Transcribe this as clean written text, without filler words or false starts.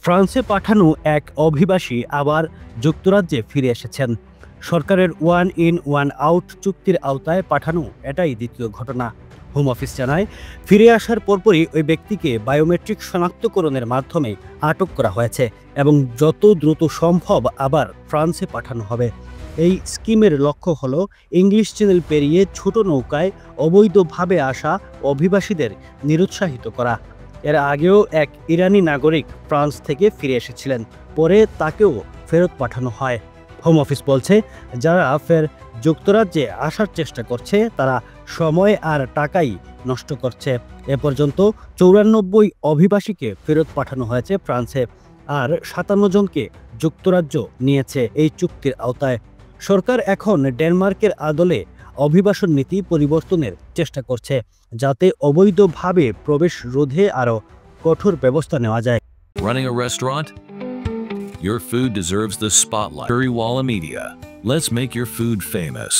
ফ্রান্সে পাঠানো এক অভিবাসী আবার যুক্তরাজ্যে ফিরে এসেছেন। সরকারের ওয়ান ইন ওয়ান আউট চুক্তির আওতায় পাঠানো এটাই দ্বিতীয় ঘটনা। হোম অফিস জানায়, ফিরে আসার পরপরই ওই ব্যক্তিকে বায়োমেট্রিক শনাক্তকরণের মাধ্যমে আটক করা হয়েছে এবং যত দ্রুত সম্ভব আবার ফ্রান্সে পাঠানো হবে। এই স্কিমের লক্ষ্য হল ইংলিশ চ্যানেল পেরিয়ে ছোট নৌকায় অবৈধভাবে আসা অভিবাসীদের নিরুৎসাহিত করা। এর আগেও এক ইরানি নাগরিক ফ্রান্স থেকে ফিরে এসেছিলেন, পরে তাকেও ফেরত পাঠানো হয়। হোম অফিস বলছে, যারা ফের যুক্তরাজ্যে আসার চেষ্টা করছে তারা সময় আর টাকাই নষ্ট করছে। এ পর্যন্ত ৯৪ অভিবাসীকে ফেরত পাঠানো হয়েছে ফ্রান্সে, আর ৫৭ জনকে যুক্তরাজ্য নিয়েছে এই চুক্তির আওতায়। সরকার এখন ডেনমার্কের আদলে অভিবাসন নীতি পরিবর্তনের চেষ্টা করছে, যাতে অবৈধভাবে প্রবেশ রোধে আরও কঠোর ব্যবস্থা নেওয়া যায়। Running a restaurant? Your food deserves the spotlight. Currywalla Media. Let's make your food famous.